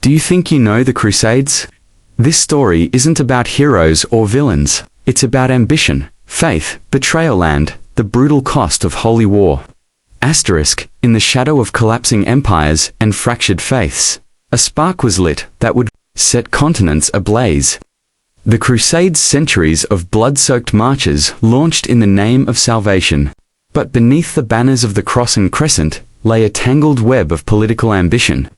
Do you think you know the Crusades? This story isn't about heroes or villains. It's about ambition, faith, betrayal and the brutal cost of holy war. Asterisk, in the shadow of collapsing empires and fractured faiths, a spark was lit that would set continents ablaze. The Crusades' centuries of blood-soaked marches launched in the name of salvation. But beneath the banners of the cross and crescent lay a tangled web of political ambition,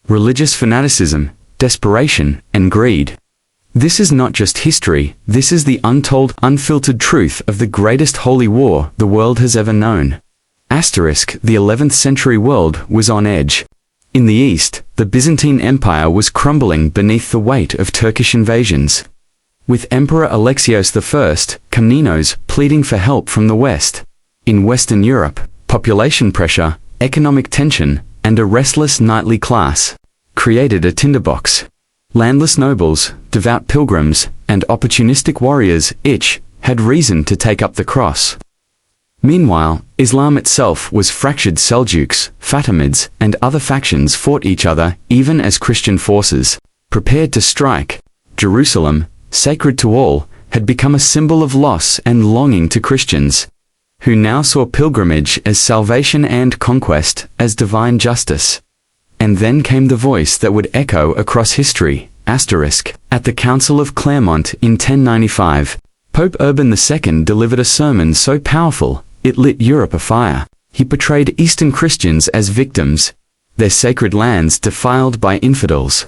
religious fanaticism, desperation, and greed. This is not just history, this is the untold, unfiltered truth of the greatest holy war the world has ever known. Asterisk, the 11th century world was on edge. In the east, the Byzantine Empire was crumbling beneath the weight of Turkish invasions, with Emperor Alexios I, Komnenos, pleading for help from the west. In Western Europe, population pressure, economic tension, and a restless knightly class created a tinderbox. Landless nobles, devout pilgrims, and opportunistic warriors had reason to take up the cross. Meanwhile, Islam itself was fractured. Seljuks, Fatimids, and other factions fought each other even as Christian forces prepared to strike. Jerusalem, sacred to all, had become a symbol of loss and longing to Christians, who now saw pilgrimage as salvation and conquest as divine justice. And then came the voice that would echo across history. Asterisk, at the Council of Clermont in 1095, Pope Urban II delivered a sermon so powerful, it lit Europe afire. He portrayed Eastern Christians as victims, their sacred lands defiled by infidels.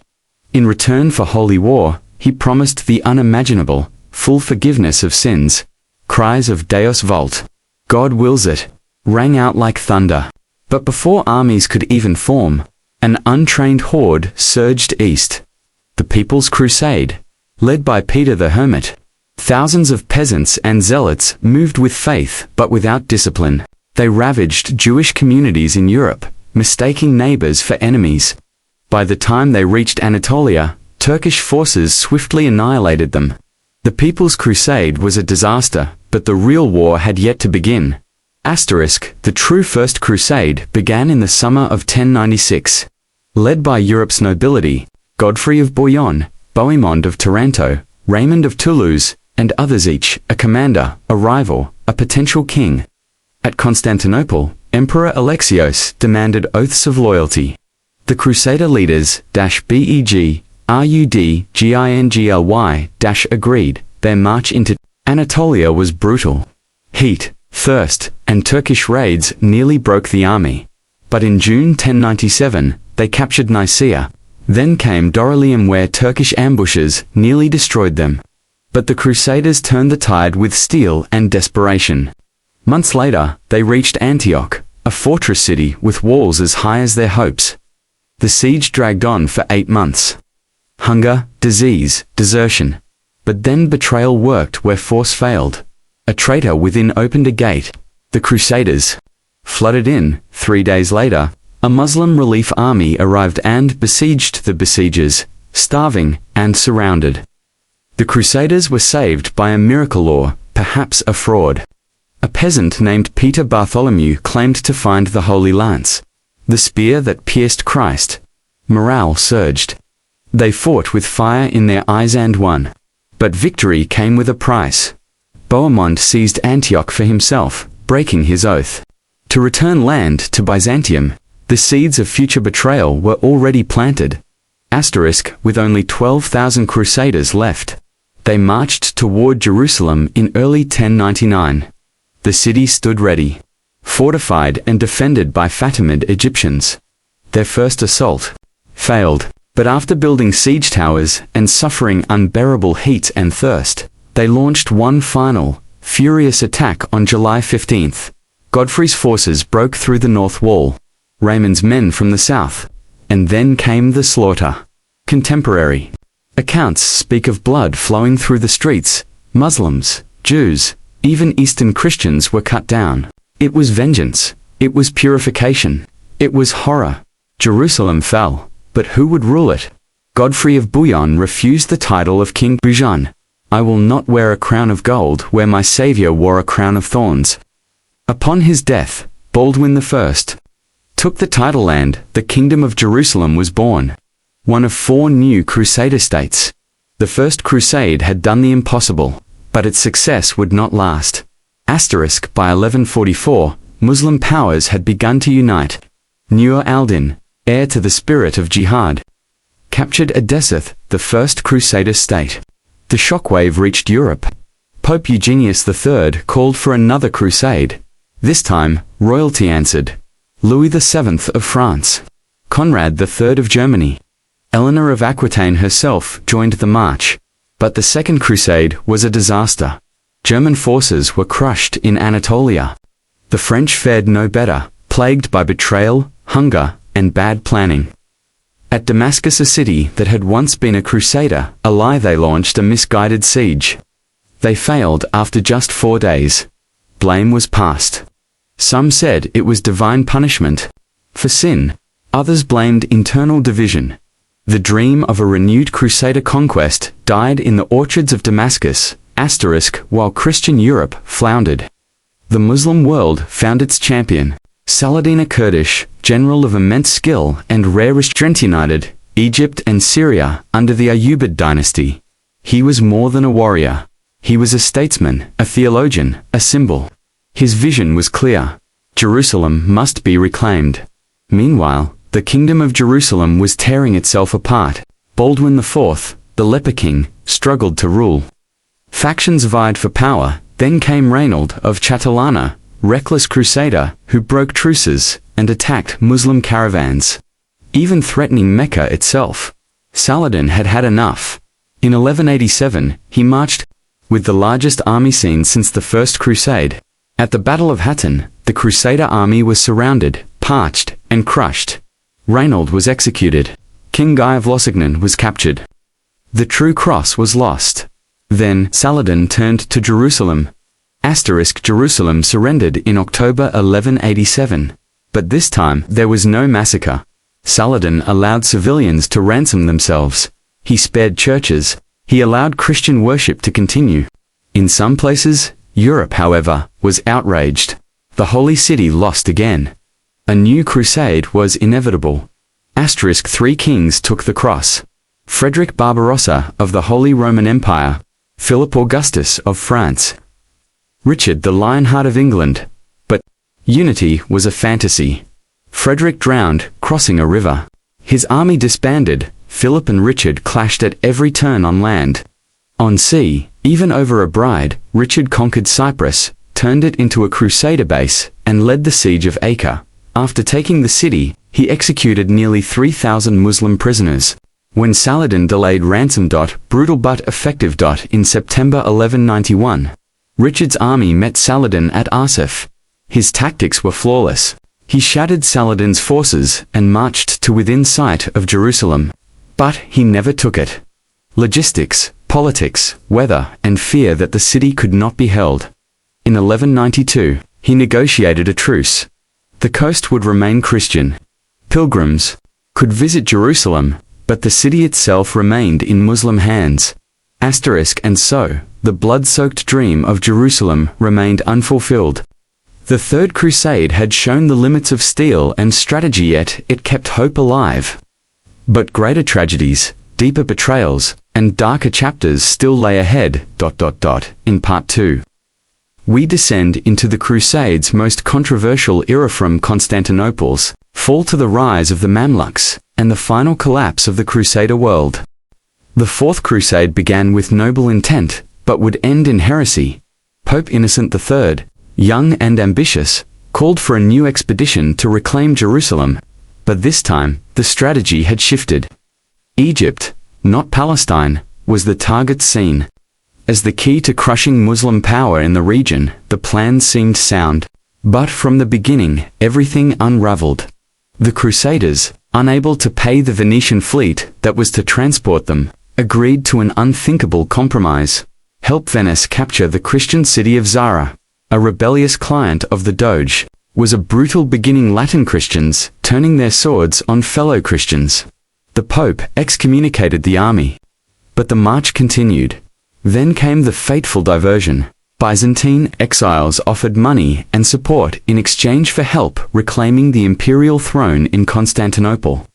In return for holy war, he promised the unimaginable, full forgiveness of sins. Cries of Deus Vult, God wills it, rang out like thunder. But before armies could even form, an untrained horde surged east. The People's Crusade, led by Peter the Hermit. Thousands of peasants and zealots moved with faith but without discipline. They ravaged Jewish communities in Europe, mistaking neighbors for enemies. By the time they reached Anatolia, Turkish forces swiftly annihilated them. The People's Crusade was a disaster, but the real war had yet to begin. Asterisk, the true First Crusade began in the summer of 1096. Led by Europe's nobility, Godfrey of Bouillon, Bohemond of Taranto, Raymond of Toulouse, and others, each a commander, a rival, a potential king. At Constantinople, Emperor Alexios demanded oaths of loyalty. The Crusader leaders BEG, RUDGINGLY agreed. Their march into Anatolia was brutal. Heat, thirst, and Turkish raids nearly broke the army. But in June 1097, they captured Nicaea. Then came Dorylaeum, where Turkish ambushes nearly destroyed them. But the Crusaders turned the tide with steel and desperation. Months later, they reached Antioch, a fortress city with walls as high as their hopes. The siege dragged on for 8 months. Hunger, disease, desertion. But then betrayal worked where force failed. A traitor within opened a gate. The Crusaders flooded in. 3 days later, a Muslim relief army arrived and besieged the besiegers, starving and surrounded. The Crusaders were saved by a miracle or, perhaps, a fraud. A peasant named Peter Bartholomew claimed to find the Holy Lance, the spear that pierced Christ. Morale surged. They fought with fire in their eyes and won. But victory came with a price. Bohemond seized Antioch for himself, breaking his oath to return land to Byzantium. The seeds of future betrayal were already planted. Asterisk, with only 12,000 Crusaders left, they marched toward Jerusalem in early 1099. The city stood ready, fortified and defended by Fatimid Egyptians. Their first assault failed, but after building siege towers and suffering unbearable heat and thirst, they launched one final, furious attack on July 15th. Godfrey's forces broke through the north wall, Raymond's men from the south, and then came the slaughter. Contemporary accounts speak of blood flowing through the streets. Muslims, Jews, even Eastern Christians were cut down. It was vengeance. It was purification. It was horror. Jerusalem fell, but who would rule it? Godfrey of Bouillon refused the title of King. Bouillon, I will not wear a crown of gold where my Saviour wore a crown of thorns. Upon his death, Baldwin I took the title and the Kingdom of Jerusalem was born. one of 4 new Crusader states. The First Crusade had done the impossible, but its success would not last. Asterisk, by 1144, Muslim powers had begun to unite. Nur al-Din, heir to the spirit of jihad, captured Edessa, the first Crusader state. The shockwave reached Europe. Pope Eugenius III called for another crusade. This time, royalty answered. Louis VII of France, Conrad III of Germany, Eleanor of Aquitaine herself joined the march. But the Second Crusade was a disaster. German forces were crushed in Anatolia. The French fared no better, plagued by betrayal, hunger, and bad planning. At Damascus, a city that had once been a crusader, they launched a misguided siege. They failed after just 4 days. Blame was passed. Some said it was divine punishment for sin. Others blamed internal division. The dream of a renewed crusader conquest died in the orchards of Damascus, while Christian Europe floundered. The Muslim world found its champion, Saladin, a Kurdish general of immense skill and rare strength, united Egypt and Syria under the Ayyubid dynasty. He was more than a warrior. He was a statesman, a theologian, a symbol. His vision was clear. Jerusalem must be reclaimed. Meanwhile, the kingdom of Jerusalem was tearing itself apart. Baldwin IV, the leper king, struggled to rule. Factions vied for power. Then came Reynold of Chatillana, reckless crusader who broke truces and attacked Muslim caravans, even threatening Mecca itself. Saladin had had enough. In 1187, he marched with the largest army seen since the First Crusade. At the Battle of Hattin, the Crusader army was surrounded, parched, and crushed. Reynold was executed. King Guy of Lusignan was captured. The true cross was lost. Then Saladin turned to Jerusalem. Jerusalem surrendered in October 1187. But this time there was no massacre. Saladin allowed civilians to ransom themselves. He spared churches. He allowed Christian worship to continue. In some places, Europe, however, was outraged. The Holy City lost again. A new crusade was inevitable. 3 kings took the cross. Frederick Barbarossa of the Holy Roman Empire, Philip Augustus of France, Richard the Lionheart of England. But unity was a fantasy. Frederick drowned crossing a river. His army disbanded. Philip and Richard clashed at every turn on land. On sea, even over a bride, Richard conquered Cyprus, turned it into a crusader base, and led the siege of Acre. After taking the city, he executed nearly 3,000 Muslim prisoners. When Saladin delayed ransom. Brutal but effective. In September 1191, Richard's army met Saladin at Arsuf. His tactics were flawless. He shattered Saladin's forces and marched to within sight of Jerusalem. But he never took it. Logistics, politics, weather, and fear that the city could not be held. In 1192, he negotiated a truce. The coast would remain Christian. Pilgrims could visit Jerusalem, but the city itself remained in Muslim hands. And so, the blood-soaked dream of Jerusalem remained unfulfilled. The Third Crusade had shown the limits of steel and strategy, yet it kept hope alive. But greater tragedies, deeper betrayals, and darker chapters still lay ahead. In Part 2. We descend into the Crusades' most controversial era, from Constantinople's fall to the rise of the Mamluks, and the final collapse of the Crusader world. The Fourth Crusade began with noble intent, but would end in heresy. Pope Innocent III, young and ambitious, called for a new expedition to reclaim Jerusalem. But this time, the strategy had shifted. Egypt, not Palestine, was the target seen. As the key to crushing Muslim power in the region, the plan seemed sound. But from the beginning, everything unraveled. The Crusaders, unable to pay the Venetian fleet that was to transport them, agreed to an unthinkable compromise. Help Venice capture the Christian city of Zara. A rebellious client of the Doge was a brutal beginning. Latin Christians turning their swords on fellow Christians. The Pope excommunicated the army. But the march continued. Then came the fateful diversion. Byzantine exiles offered money and support in exchange for help reclaiming the imperial throne in Constantinople.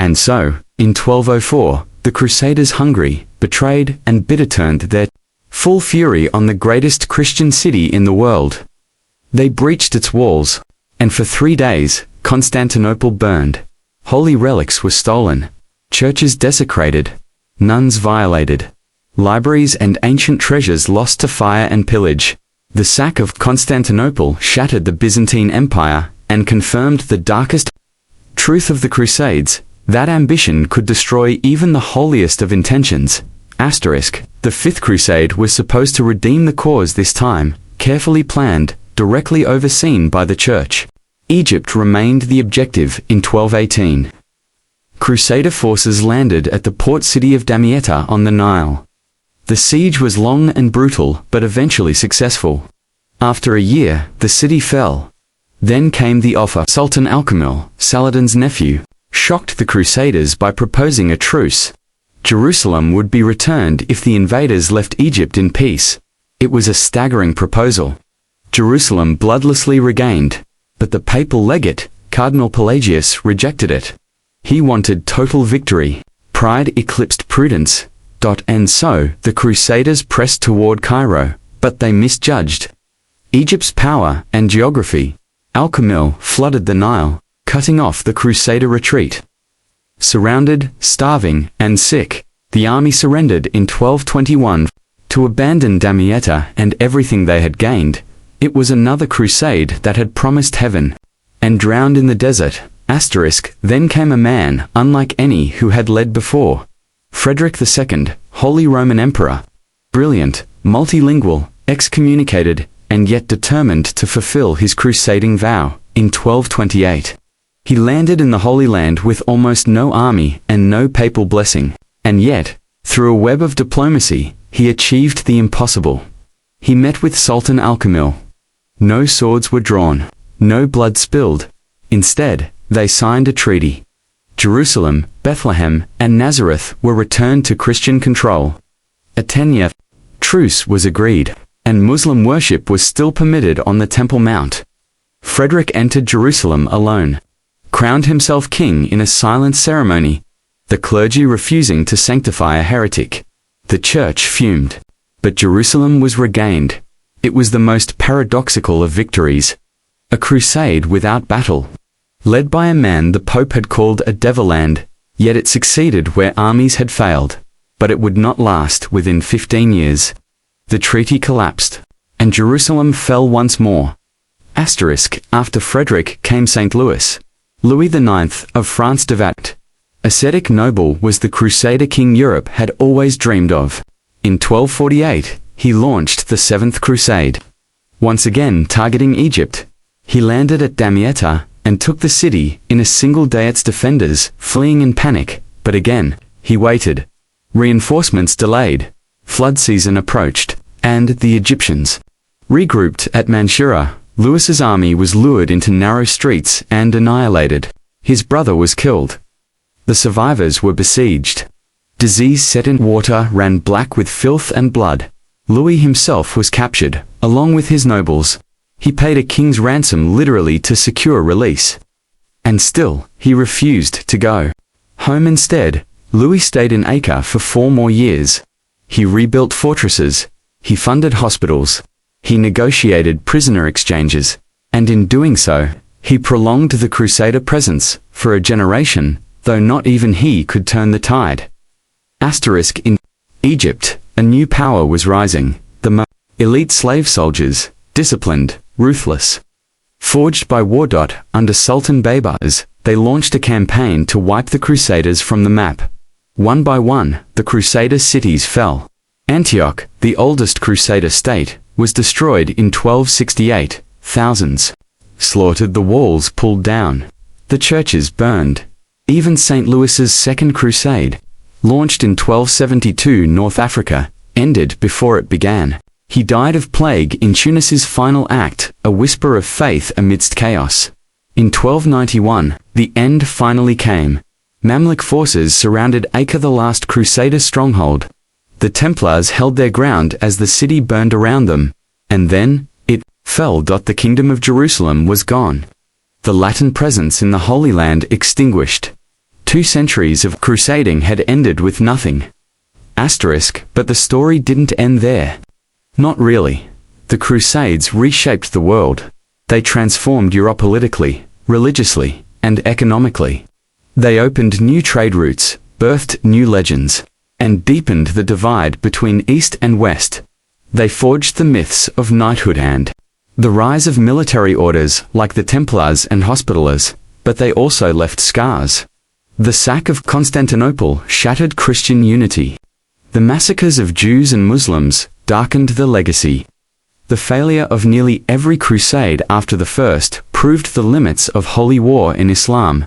And so, in 1204, the Crusaders, hungry, betrayed, and bitter, turned their full fury on the greatest Christian city in the world. They breached its walls, and for 3 days, Constantinople burned. Holy relics were stolen, churches desecrated, nuns violated, libraries and ancient treasures lost to fire and pillage. The sack of Constantinople shattered the Byzantine Empire and confirmed the darkest truth of the Crusades, that ambition could destroy even the holiest of intentions. The Fifth Crusade was supposed to redeem the cause this time, carefully planned, directly overseen by the Church. Egypt remained the objective in 1218. Crusader forces landed at the port city of Damietta on the Nile. The siege was long and brutal, but eventually successful. After a year, the city fell. Then came the offer. Sultan Al-Kamil, Saladin's nephew, shocked the Crusaders by proposing a truce. Jerusalem would be returned if the invaders left Egypt in peace. It was a staggering proposal. Jerusalem bloodlessly regained, but the papal legate, Cardinal Pelagius, rejected it. He wanted total victory. Pride eclipsed prudence. And so, the Crusaders pressed toward Cairo, but they misjudged Egypt's power and geography. Al-Kamil flooded the Nile, cutting off the Crusader retreat. Surrounded, starving, and sick, the army surrendered in 1221. To abandon Damietta and everything they had gained, it was another crusade that had promised heaven, and drowned in the desert. Then came a man unlike any who had led before. Frederick II, Holy Roman Emperor. Brilliant, multilingual, excommunicated, and yet determined to fulfill his crusading vow. In 1228, he landed in the Holy Land with almost no army and no papal blessing, and yet, through a web of diplomacy, he achieved the impossible. He met with Sultan Al-Kamil. No swords were drawn, no blood spilled. Instead, they signed a treaty. Jerusalem, Bethlehem, and Nazareth were returned to Christian control. A 10-year truce was agreed, and Muslim worship was still permitted on the Temple Mount. Frederick entered Jerusalem alone, crowned himself king in a silent ceremony, the clergy refusing to sanctify a heretic. The church fumed, but Jerusalem was regained. It was the most paradoxical of victories. A crusade without battle, led by a man the Pope had called a devilland, yet it succeeded where armies had failed. But it would not last. Within 15 years, the treaty collapsed, and Jerusalem fell once more. After Frederick came St. Louis. Louis IX of France Devat, ascetic noble, was the Crusader king Europe had always dreamed of. In 1248, he launched the Seventh Crusade. Once again targeting Egypt, he landed at Damietta and took the city in a single day, its defenders fleeing in panic. But again, he waited. Reinforcements delayed. Flood season approached, and the Egyptians regrouped at Mansoura. Louis's army was lured into narrow streets and annihilated. His brother was killed. The survivors were besieged. Disease set in, water ran black with filth and blood. Louis himself was captured, along with his nobles. He paid a king's ransom literally to secure release. And still, he refused to go home. Instead, Louis stayed in Acre for 4 more years. He rebuilt fortresses. He funded hospitals. He negotiated prisoner exchanges. And in doing so, he prolonged the Crusader presence for a generation, though not even he could turn the tide. In Egypt, a new power was rising. The elite slave soldiers, disciplined, ruthless. Forged by war. Under Sultan Baybars, they launched a campaign to wipe the Crusaders from the map. One by one, the Crusader cities fell. Antioch, the oldest Crusader state, was destroyed in 1268. Thousands slaughtered, the walls pulled down, the churches burned. Even St. Louis's Second Crusade, launched in 1272 North Africa, ended before it began. He died of plague in Tunis's final act, a whisper of faith amidst chaos. In 1291, the end finally came. Mamluk forces surrounded Acre, the last Crusader stronghold. The Templars held their ground as the city burned around them, and then it fell. The kingdom of Jerusalem was gone. The Latin presence in the Holy Land extinguished. 2 centuries of crusading had ended with nothing. But the story didn't end there. Not really. The Crusades reshaped the world. They transformed Europe politically, religiously, and economically. They opened new trade routes, birthed new legends, and deepened the divide between East and West. They forged the myths of knighthood and the rise of military orders like the Templars and Hospitallers, but they also left scars. The sack of Constantinople shattered Christian unity. The massacres of Jews and Muslims darkened the legacy. The failure of nearly every crusade after the first proved the limits of holy war in Islam.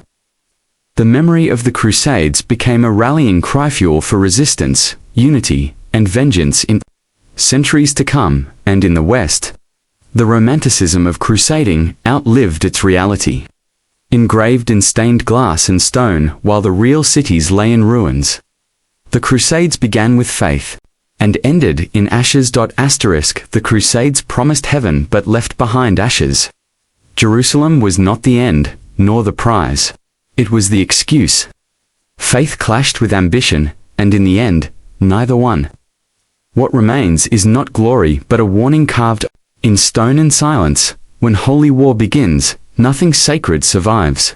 The memory of the Crusades became a rallying cry fuel for resistance, unity, and vengeance in centuries to come, and in the West. The romanticism of crusading outlived its reality. Engraved in stained glass and stone while the real cities lay in ruins. The Crusades began with faith, and ended in ashes. The Crusades promised heaven but left behind ashes. Jerusalem was not the end, nor the prize. It was the excuse. Faith clashed with ambition, and in the end, neither won. What remains is not glory but a warning carved in stone and silence. When holy war begins, nothing sacred survives.